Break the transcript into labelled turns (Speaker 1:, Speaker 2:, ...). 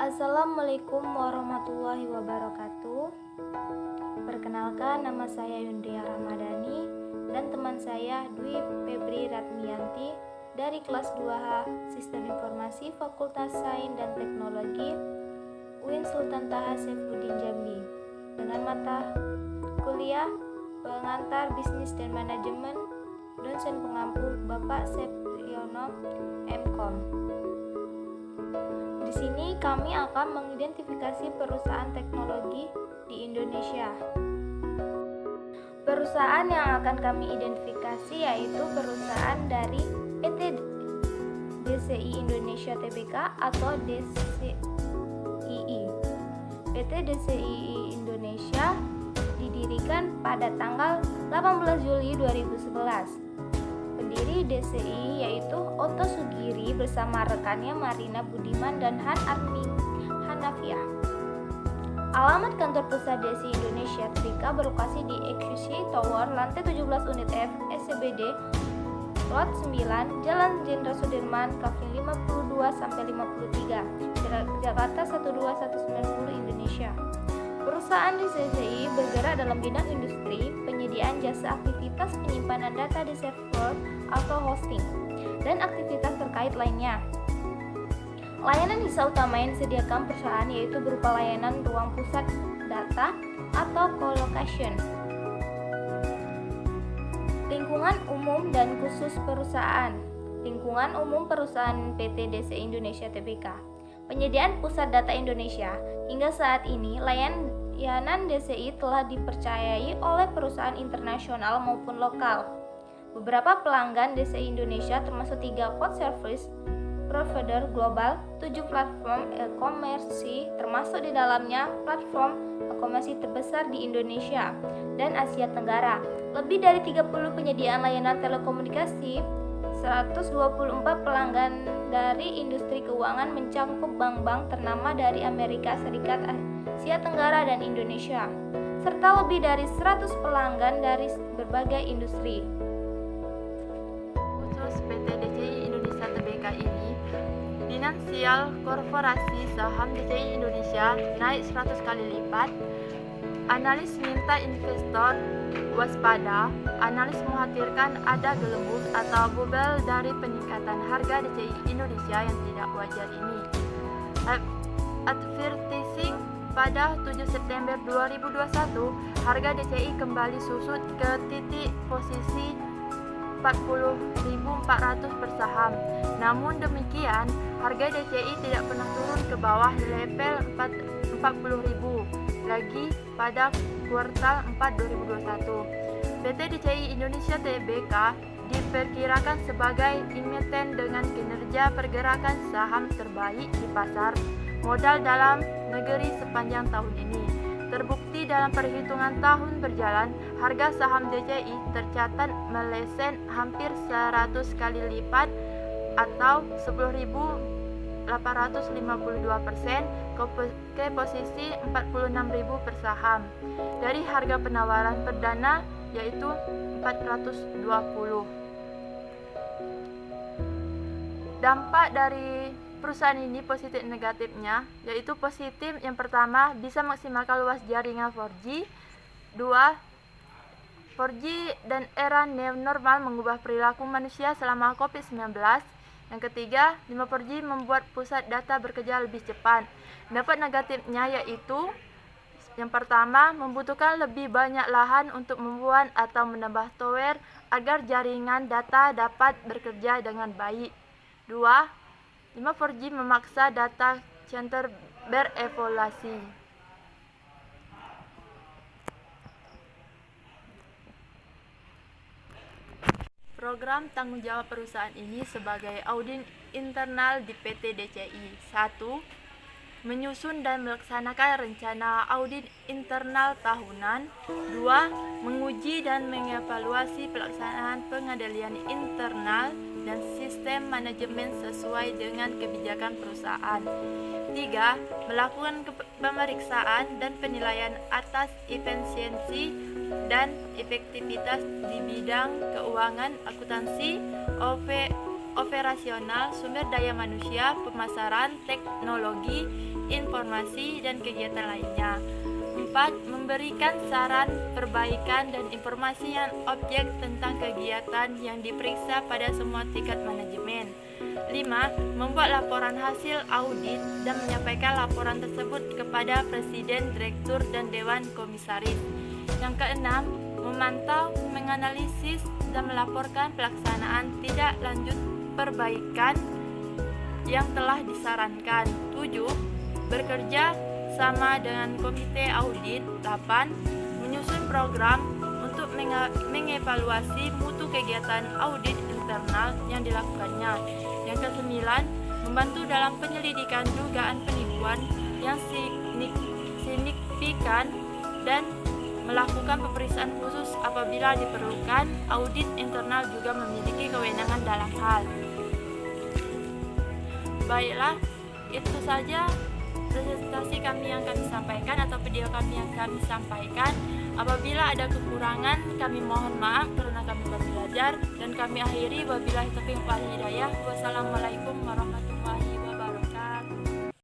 Speaker 1: Assalamualaikum warahmatullahi wabarakatuh. Perkenalkan, nama saya Yundria Ramadhani dan teman saya Dwi Febri Ratmiyanti dari kelas 2H Sistem Informasi Fakultas Sains dan Teknologi UIN Sultan Taha Saifuddin Jambi dengan mata kuliah Pengantar Bisnis dan Manajemen, dosen pengampu Bapak Septriono MKom. Di sini kami akan mengidentifikasi perusahaan teknologi di Indonesia. Perusahaan yang akan kami identifikasi yaitu perusahaan dari PT DCI Indonesia Tbk atau DCII. PT DCII Indonesia didirikan pada tanggal 18 Juli 2011. Pendiri DCI yaitu Otto Sugiri bersama rekannya Marina Budiman dan Han Arming Hanafiah. Alamat kantor pusat DCI Indonesia Tbk berlokasi di Equity Tower, lantai 17 unit F, SCBD, Lot 9, Jalan Jenderal Sudirman, Kavling 52-53, Jakarta 12190 Indonesia. Perusahaan DCI bergerak dalam bidang industri, penyediaan jasa aktivitas penyimpanan data di server atau hosting, dan aktivitas terkait lainnya. Layanan hisa utama yang disediakan perusahaan yaitu berupa layanan ruang pusat data atau co-location, lingkungan umum dan khusus perusahaan, lingkungan umum perusahaan PT DCI Indonesia Tbk, penyediaan pusat data Indonesia. Hingga saat ini, layanan DCI telah dipercayai oleh perusahaan internasional maupun lokal. Beberapa pelanggan DCI Indonesia termasuk 3 cloud service provider global, 7 platform e-commerce, termasuk di dalamnya platform e-commerce terbesar di Indonesia dan Asia Tenggara. Lebih dari 30 penyediaan layanan telekomunikasi, 124 pelanggan dari industri keuangan mencakup bank-bank ternama dari Amerika Serikat, Asia Tenggara, dan Indonesia, serta lebih dari 100 pelanggan dari berbagai industri.
Speaker 2: Khusus PT DCI Indonesia Tbk ini, finansial korporasi saham DCI Indonesia naik 100 kali lipat. Analis minta investor waspada. Analis mengkhawatirkan ada gelembung atau bubble dari peningkatan harga DCI Indonesia yang tidak wajar ini. Advertising pada 7 September 2021, harga DCI kembali susut ke titik posisi 40.400 per saham. Namun demikian, harga DCI tidak pernah turun ke bawah level 40.000 lagi pada kuartal 4 2021. PT DCI Indonesia Tbk diperkirakan sebagai emiten dengan kinerja pergerakan saham terbaik di pasar modal dalam negeri sepanjang tahun ini. Terbukti dalam perhitungan tahun berjalan, harga saham DCI tercatat meleset hampir 100 kali lipat atau 10.852% ke posisi 46.000 per saham dari harga penawaran perdana yaitu 420. Dampak dari perusahaan ini positif negatifnya, yaitu positif yang pertama bisa maksimalkan luas jaringan 4G. 2. 4G dan era new normal mengubah perilaku manusia selama COVID-19. Yang ketiga, 5G membuat pusat data bekerja lebih cepat. Dampak negatifnya yaitu yang pertama, membutuhkan lebih banyak lahan untuk membuat atau menambah tower agar jaringan data dapat bekerja dengan baik. 2. 5G memaksa data center berevolusi. Program tanggung jawab perusahaan ini sebagai audit internal di PT DCI. 1. Menyusun dan melaksanakan rencana audit internal tahunan. 2. Menguji dan mengevaluasi pelaksanaan pengendalian internal dan sistem manajemen sesuai dengan kebijakan perusahaan. 3. Melakukan pemeriksaan dan penilaian atas efisiensi dan efektivitas di bidang keuangan, akuntansi, operasional, sumber daya manusia, pemasaran, teknologi, informasi dan kegiatan lainnya. 4. Memberikan saran, perbaikan, dan informasi yang objek tentang kegiatan yang diperiksa pada semua tingkat manajemen. 5. Membuat laporan hasil audit dan menyampaikan laporan tersebut kepada Presiden, Direktur, dan Dewan Komisaris. Yang keenam, memantau, menganalisis, dan melaporkan pelaksanaan tidak lanjut perbaikan yang telah disarankan. 7. Bekerja sama dengan komite audit. 8. Menyusun program untuk mengevaluasi mutu kegiatan audit internal yang dilakukannya. Yang ke-9, membantu dalam penyelidikan dugaan penipuan yang signifikan dan melakukan pemeriksaan khusus apabila diperlukan. Audit internal juga memiliki kewenangan dalam hal. Baiklah, itu saja presentasi kami yang kami sampaikan atau video kami yang kami sampaikan. Apabila ada kekurangan, kami mohon maaf karena kami baru belajar, dan kami akhiri wabillahi taufiq wal hidayah. Wassalamualaikum